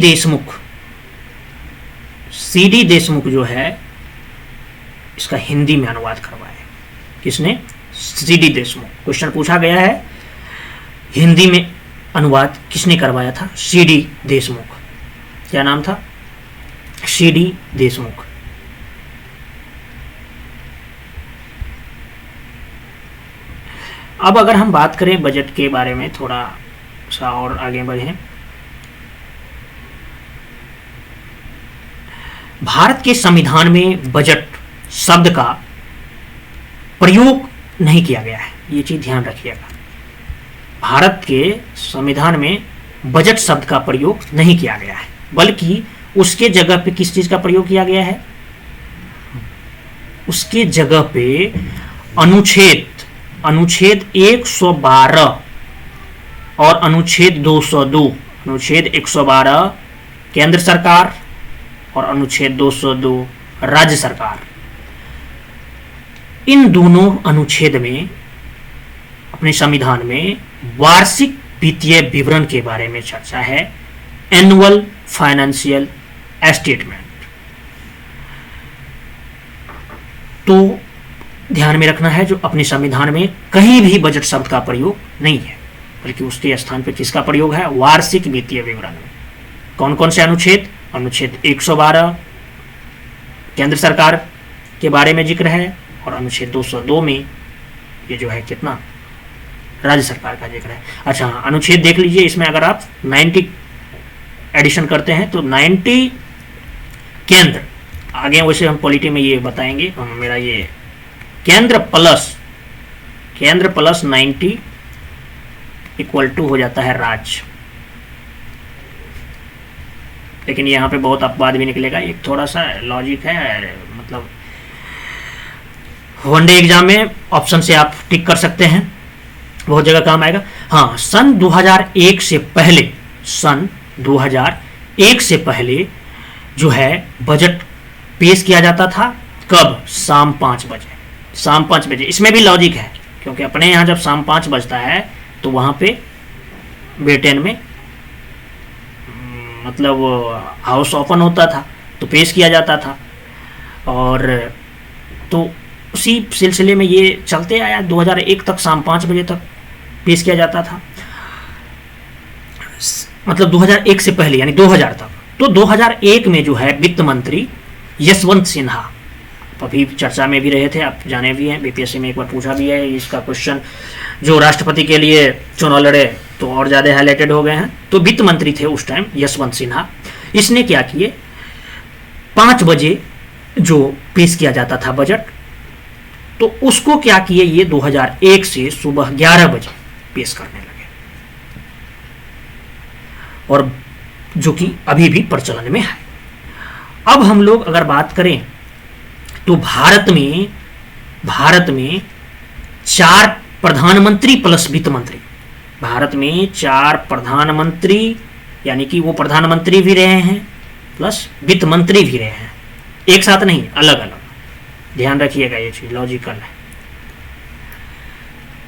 देशमुख जो है इसका हिंदी में अनुवाद करवाया। किसने? सीडी देशमुख। क्वेश्चन पूछा गया है, हिंदी में अनुवाद किसने करवाया था? सीडी देशमुख। क्या नाम था? सीडी देशमुख। अब अगर हम बात करें बजट के बारे में, थोड़ा सा और आगे बढ़ें। भारत के संविधान में बजट शब्द का प्रयोग नहीं किया गया है, ये चीज ध्यान रखिएगा। भारत के संविधान में बजट शब्द का प्रयोग नहीं किया गया है, बल्कि उसके जगह पे किस चीज का प्रयोग किया गया है? उसके जगह पे अनुच्छेद 112 और अनुच्छेद 202, अनुच्छेद 112 केंद्र सरकार और अनुच्छेद 202 राज्य सरकार, इन दोनों अनुच्छेद में अपने संविधान में वार्षिक वित्तीय विवरण के बारे में चर्चा है, एनुअल फाइनेंशियल स्टेटमेंट। तो ध्यान में रखना है, जो अपने संविधान में कहीं भी बजट शब्द का प्रयोग नहीं है, बल्कि उसके स्थान पर किसका प्रयोग है? वार्षिक वित्तीय विवरण में। कौन कौन से अनुच्छेद? अनुच्छेद 112 केंद्र सरकार के बारे में जिक्र है, और अनुच्छेद 202 में ये जो है कितना? राज्य सरकार का जिक्र है। अच्छा, अनुच्छेद देख लीजिए, इसमें अगर आप 90 एडिशन करते हैं तो 90 केंद्र, आगे वैसे हम पॉलिटी में ये बताएंगे, मेरा ये केंद्र प्लस 90 इक्वल टू हो जाता है राज्य। लेकिन यहाँ पे बहुत अपवाद भी निकलेगा, एक थोड़ा सा लॉजिक है, मतलब वनडे एग्जाम में ऑप्शन से आप टिक कर सकते हैं, बहुत जगह काम आएगा। हाँ, सन 2001 से पहले जो है बजट पेश किया जाता था। कब? शाम 5 बजे। इसमें भी लॉजिक है, क्योंकि अपने यहाँ जब शाम 5 बजता है तो वहाँ पे ब्रिटेन में मतलब हाउस ओपन होता था तो पेश किया जाता था, और तो उसी सिलसिले में ये चलते आया 2001 तक, शाम 5 बजे तक पेश किया जाता था, मतलब 2001 से पहले यानी 2000 तक। तो 2001 में जो है वित्त मंत्री यशवंत सिन्हा, अभी चर्चा में भी रहे थे, आप जाने भी हैं, बीपीएससी में एक बार पूछा भी है इसका क्वेश्चन, जो राष्ट्रपति के लिए चुनाव लड़े तो और ज़्यादा हाईलाइटेड हो गए हैं। तो वित्त मंत्री थे उस टाइम यशवंत सिन्हा। इसने क्या किए, 5 बजे जो पेश किया जाता था बजट, तो उसको क्या किए ये 2001 से सुबह 11 बजे पेश करने लगे, और जो कि अभी भी प्रचलन में है। अब हम लोग अगर बात करें तो भारत में 4 प्रधानमंत्री प्लस वित्त मंत्री, भारत में 4 प्रधानमंत्री, यानी कि वो प्रधानमंत्री भी रहे हैं प्लस वित्त मंत्री भी रहे हैं, एक साथ नहीं, अलग अलग, ध्यान रखिएगा ये चीज लॉजिकल है।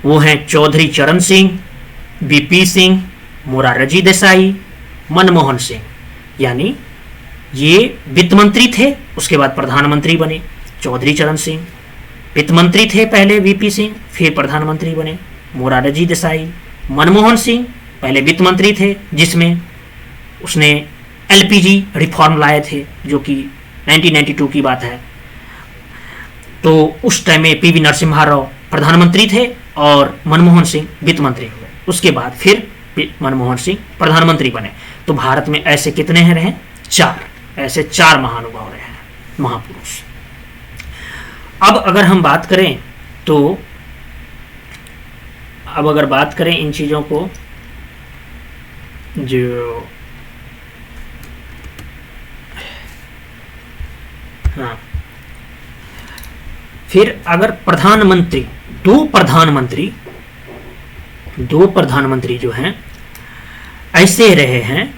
वो हैं चौधरी चरण सिंह, वीपी सिंह, मोरारजी देसाई, मनमोहन सिंह, यानी ये वित्त मंत्री थे उसके बाद प्रधानमंत्री बने चौधरी चरण सिंह, वित्त मंत्री थे पहले वीपी सिंह, फिर प्रधानमंत्री बने मोरारजी देसाई। मनमोहन सिंह पहले वित्त मंत्री थे जिसमें उसने एलपीजी रिफॉर्म लाए थे, जो कि 1992 की बात है। तो उस टाइम में पीवी नरसिम्हा राव प्रधानमंत्री थे और मनमोहन सिंह वित्त मंत्री हुए, उसके बाद फिर मनमोहन सिंह प्रधानमंत्री बने। तो भारत में ऐसे कितने हैं रहे, 4, ऐसे 4 महानुभाव रहे हैं, महापुरुष। अब अगर हम बात करें तो अब अगर बात करें इन चीज़ों को, जो हाँ, फिर अगर प्रधानमंत्री, 2 प्रधानमंत्री जो हैं ऐसे रहे हैं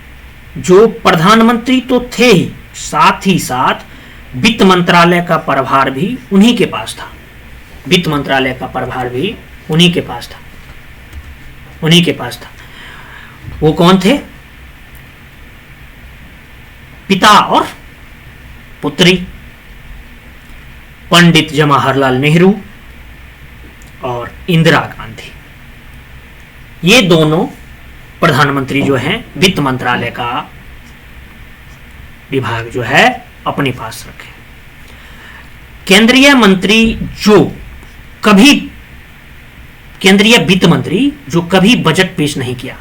जो प्रधानमंत्री तो थे ही, साथ ही साथ वित्त मंत्रालय का प्रभार भी उन्हीं के पास था, वित्त मंत्रालय का प्रभार भी उन्हीं के पास था। वो कौन थे, पिता और पुत्री, पंडित जवाहरलाल नेहरू और इंदिरा गांधी। ये दोनों प्रधानमंत्री जो हैं वित्त मंत्रालय का विभाग जो है अपने पास रखे। केंद्रीय मंत्री जो कभी, केंद्रीय वित्त मंत्री जो कभी बजट पेश नहीं किया,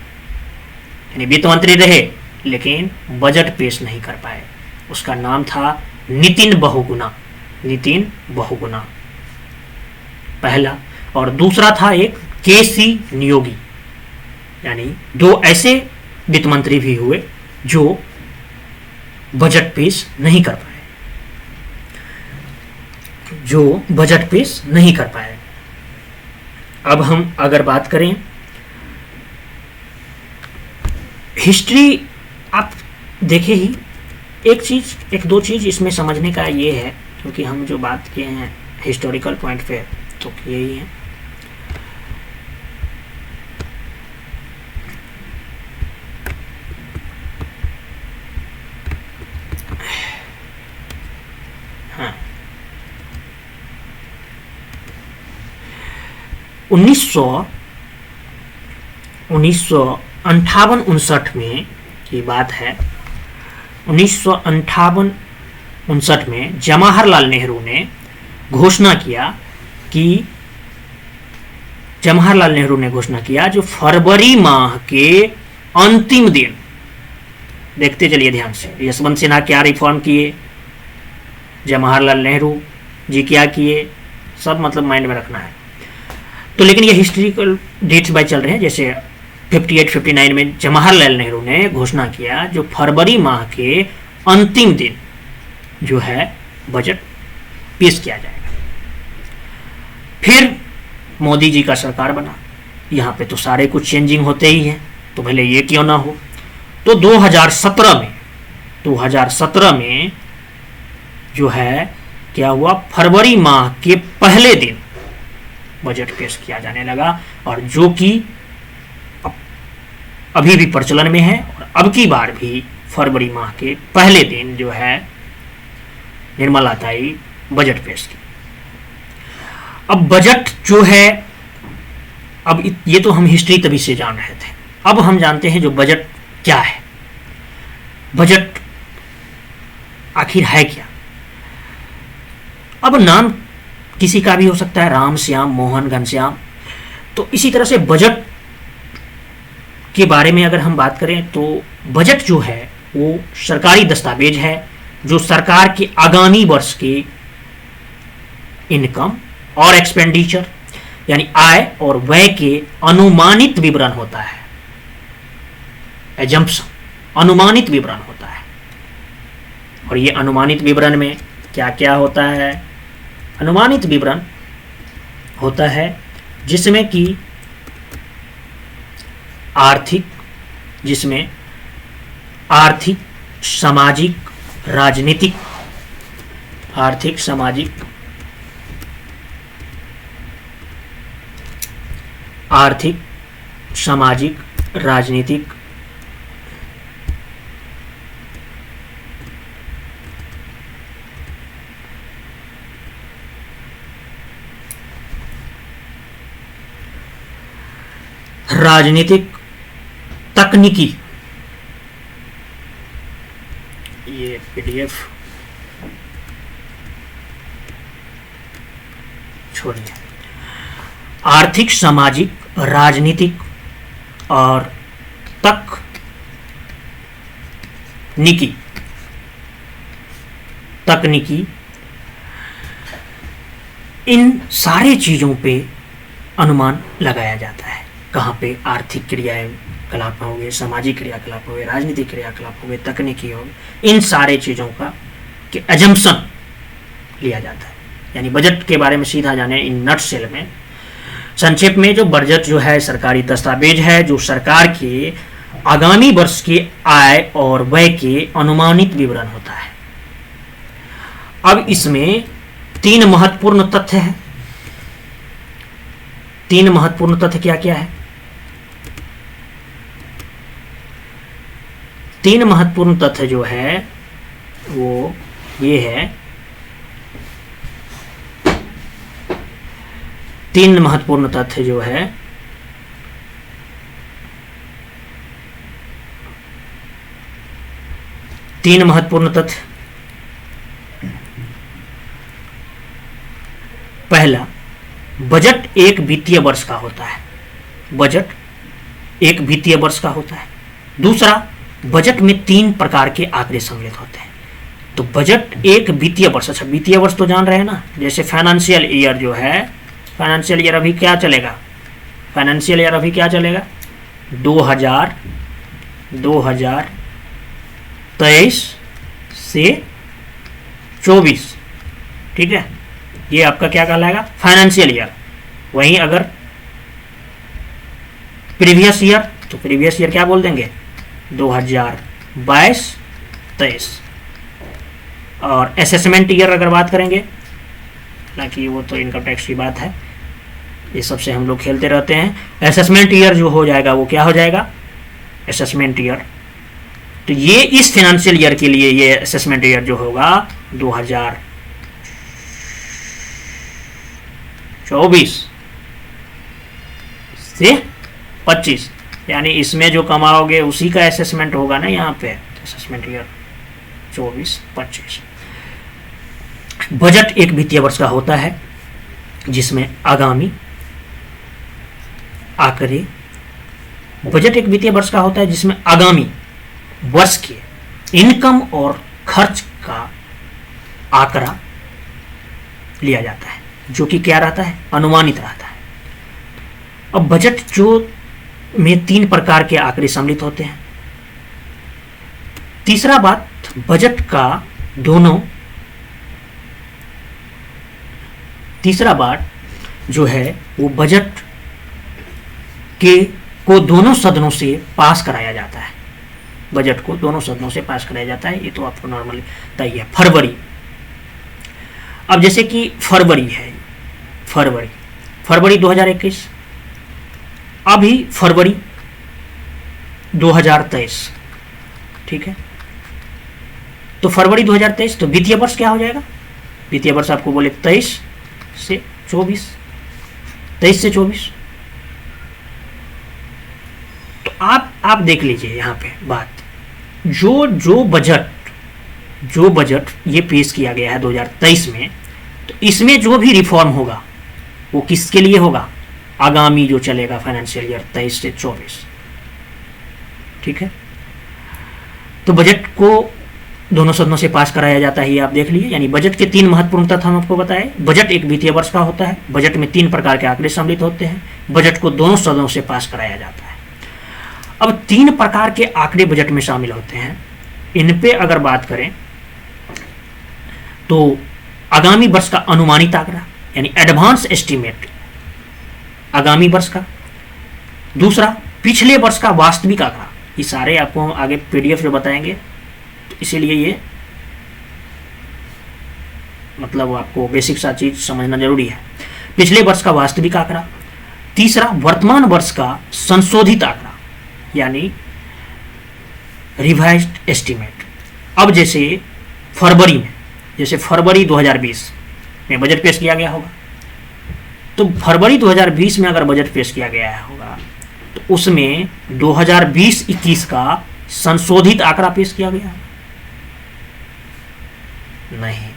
यानी वित्त मंत्री रहे लेकिन बजट पेश नहीं कर पाए, उसका नाम था नितिन बहुगुणा, नितिन बहुगुणा पहला। और दूसरा था एक केसी नियोगी, यानी 2 ऐसे वित्त मंत्री भी हुए जो बजट पेश नहीं कर पाए, अब हम अगर बात करें हिस्ट्री, आप देखे ही, एक दो चीज इसमें समझने का ये है, क्योंकि हम जो बात किए हैं हिस्टोरिकल पॉइंट पे तो यही है। हाँ, 1958-59 में की बात है। 1958-59 में जवाहरलाल नेहरू ने घोषणा किया जो फरवरी माह के अंतिम दिन, देखते चलिए ध्यान से, यशवंत सिन्हा क्या रिफॉर्म किए, जवाहरलाल नेहरू जी क्या किए, सब मतलब माइंड में रखना है। तो लेकिन ये हिस्टोरिकल डेट्स बाय चल रहे हैं, जैसे 58-59 में जवाहरलाल नेहरू ने घोषणा किया जो फरवरी माह के अंतिम दिन जो है बजट पेश किया जाएगा। फिर मोदी जी का सरकार बना, यहाँ पे तो सारे कुछ चेंजिंग होते ही हैं, तो भले ये क्यों ना हो। तो 2017 में जो है क्या हुआ, फरवरी माह के पहले दिन बजट पेश किया जाने लगा, और जो कि अभी भी प्रचलन में है और अब की बार भी फरवरी माह के पहले दिन जो है निर्मला ताई बजट पेश की। अब बजट जो है, अब ये तो हम हिस्ट्री तभी से जान रहे थे, अब हम जानते हैं जो बजट क्या है, बजट आखिर है क्या। अब नाम किसी का भी हो सकता है, राम, श्याम, मोहन, घनश्याम। तो इसी तरह से बजट के बारे में अगर हम बात करें तो बजट जो है वो सरकारी दस्तावेज है जो सरकार के आगामी वर्ष के इनकम और एक्सपेंडिचर यानी आय और व्यय के अनुमानित विवरण होता है। एजम्पशन, अनुमानित विवरण होता है। और ये अनुमानित विवरण में क्या क्या होता है? अनुमानित विवरण होता है जिसमें कि जिसमें आर्थिक, सामाजिक, राजनीतिक, आर्थिक, सामाजिक, राजनीतिक, तकनीकी, ये पीडीएफ छोड़िए, आर्थिक, सामाजिक, राजनीतिक और तकनीकी इन सारे चीजों पे अनुमान लगाया जाता है। कहाँ पे? आर्थिक क्रियाकलाप हो गए, सामाजिक क्रियाकलाप हो गए, राजनीतिक क्रियाकलाप हो गए, तकनीकी हो गए, इन सारे चीजों का कि एजम्पशन लिया जाता है। यानी बजट के बारे में सीधा जाने इन नटशेल में, संक्षेप में, जो बजट जो है सरकारी दस्तावेज है जो सरकार के आगामी वर्ष के आय और व्यय के अनुमानित विवरण होता है। अब इसमें 3 महत्वपूर्ण तथ्य हैं। 3 महत्वपूर्ण तथ्य क्या क्या है? 3 महत्वपूर्ण तथ्य जो है वो ये है, 3 महत्वपूर्ण तथ्य जो है तीन महत्वपूर्ण तथ्य। पहला, बजट एक वित्तीय वर्ष का होता है। बजट एक वित्तीय वर्ष का होता है। दूसरा, बजट में 3 प्रकार के आंकड़े सम्मिलित होते हैं। तो बजट एक वित्तीय वर्ष, अच्छा वित्तीय वर्ष तो जान रहे हैं ना, जैसे फाइनेंशियल ईयर जो है, फाइनेंशियल ईयर अभी क्या चलेगा? फाइनेंशियल ईयर अभी क्या चलेगा? 2023 से 24, ठीक है, ये आपका क्या कहलाएगा? Financial year. वहीं अगर प्रीवियस ईयर, तो प्रीवियस ईयर क्या बोल देंगे? 2022-23। और असेसमेंट ईयर अगर बात करेंगे, हालांकि वो तो इनकम टैक्स की बात है, ये सबसे हम लोग खेलते रहते हैं। असेसमेंट ईयर जो हो जाएगा वो क्या हो जाएगा? Assessment year. तो ये इस फाइनेंशियल ईयर के लिए ये असेसमेंट ईयर जो होगा 2024 से 25, यानी इसमें जो कमाओगे उसी का असेसमेंट होगा ना यहाँ पे, असेसमेंट ईयर 24-25। बजट एक वित्तीय वर्ष का होता है जिसमें आगामी आंकड़े, बजट एक वित्तीय वर्ष का होता है जिसमें आगामी वर्ष के इनकम और खर्च का आंकड़ा लिया जाता है, जो कि क्या रहता है? अनुमानित रहता है। अब बजट जो में 3 प्रकार के आंकड़े सम्मिलित होते हैं। तीसरा बात, बजट का तीसरा बात जो है वो बजट को दोनों सदनों से पास कराया जाता है। बजट को दोनों सदनों से पास कराया जाता है, ये तो आपको नॉर्मली तय है। फरवरी, अब जैसे कि फरवरी है, फरवरी 2021, अभी फरवरी 2023, ठीक है। तो फरवरी 2023, तो वित्तीय वर्ष क्या हो जाएगा? वित्तीय वर्ष आपको बोले 23 से 24, 23 से 24। तो आप देख लीजिए यहाँ पे बात, जो बजट ये पेश किया गया है 2023 में, तो इसमें जो भी रिफॉर्म होगा वो किसके लिए होगा? आगामी जो चलेगा फाइनेंशियल ईयर 23 से 24, ठीक है। तो बजट को दोनों सदनों से पास कराया जाता है, ये आप देख लीजिए। यानी बजट के 3 महत्वपूर्ण तथ्य हम आपको बताए। बजट एक वित्तीय वर्ष का होता है, बजट में 3 प्रकार के आंकड़े सम्मिलित होते हैं, बजट को दोनों सदनों से पास कराया जाता है। अब 3 प्रकार के आंकड़े बजट में शामिल होते हैं। इन पे अगर बात करें तो आगामी वर्ष का अनुमानित आंकड़ा यानी एडवांस एस्टीमेट आगामी वर्ष का, दूसरा पिछले वर्ष का वास्तविक आंकड़ा। ये सारे आपको हम आगे पीडीएफ जो बताएंगे, तो इसीलिए ये मतलब आपको बेसिक सा चीज समझना जरूरी है। पिछले वर्ष का वास्तविक आंकड़ा, तीसरा वर्तमान वर्ष का संशोधित आंकड़ा यानी रिवाइज्ड एस्टीमेट। अब जैसे फरवरी 2020 में बजट पेश किया गया होगा, तो फरवरी 2020 में अगर बजट पेश किया गया होगा तो उसमें 2020-21 का संशोधित आंकड़ा पेश किया गया नहीं।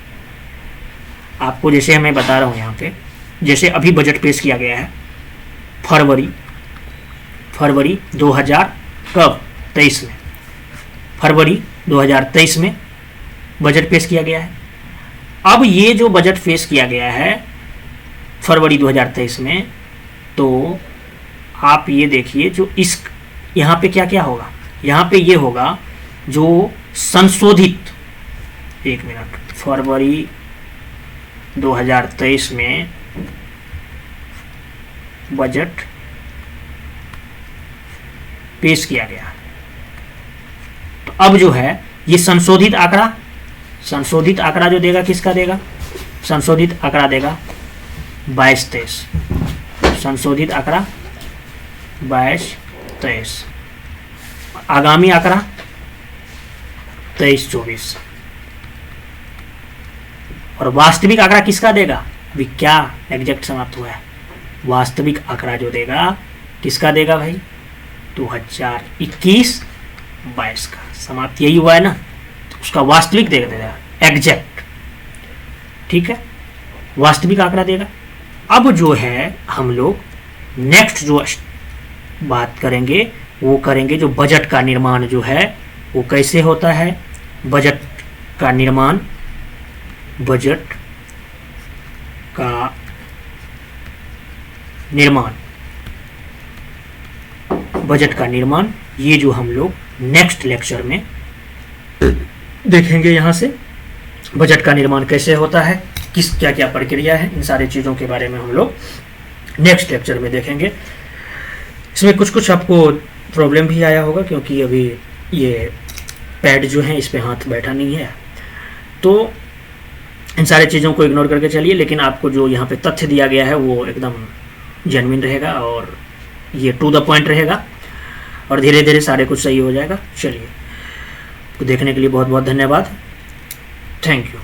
आपको जैसे मैं बता रहा हूं यहाँ पे, जैसे अभी बजट पेश किया गया है फरवरी 2023 में, फरवरी 2023 में बजट पेश किया गया है। अब ये जो बजट पेश किया गया है फरवरी 2023 में, तो आप ये देखिए जो इस यहाँ पे क्या क्या होगा, यहाँ पे ये होगा जो संशोधित, एक मिनट, फरवरी 2023 में बजट पेश किया गया। तो अब जो है ये संशोधित आंकड़ा जो देगा किसका देगा? संशोधित आंकड़ा देगा 22-23, संशोधित आंकड़ा 22-23, आगामी आंकड़ा 23-24, और वास्तविक आंकड़ा किसका देगा? अभी क्या एग्जैक्ट समाप्त हुआ है, वास्तविक आंकड़ा जो देगा किसका देगा भाई? 2021-22 का समाप्त यही हुआ है ना, तो उसका वास्तविक देगा एग्जैक्ट, ठीक है, वास्तविक आंकड़ा देगा। अब जो है हम लोग नेक्स्ट जो बात करेंगे वो करेंगे जो बजट का निर्माण जो है वो कैसे होता है। बजट का निर्माण ये जो हम लोग नेक्स्ट लेक्चर में देखेंगे। यहाँ से बजट का निर्माण कैसे होता है, क्या क्या प्रक्रिया है, इन सारी चीज़ों के बारे में हम लोग नेक्स्ट लेक्चर में देखेंगे। इसमें कुछ आपको प्रॉब्लम भी आया होगा क्योंकि अभी ये पैड जो है इस पे हाथ बैठा नहीं है, तो इन सारी चीज़ों को इग्नोर करके चलिए। लेकिन आपको जो यहाँ पे तथ्य दिया गया है वो एकदम जेन्युइन रहेगा और ये टू द पॉइंट रहेगा और धीरे धीरे सारे कुछ सही हो जाएगा। चलिए, तो देखने के लिए बहुत बहुत धन्यवाद। Thank you.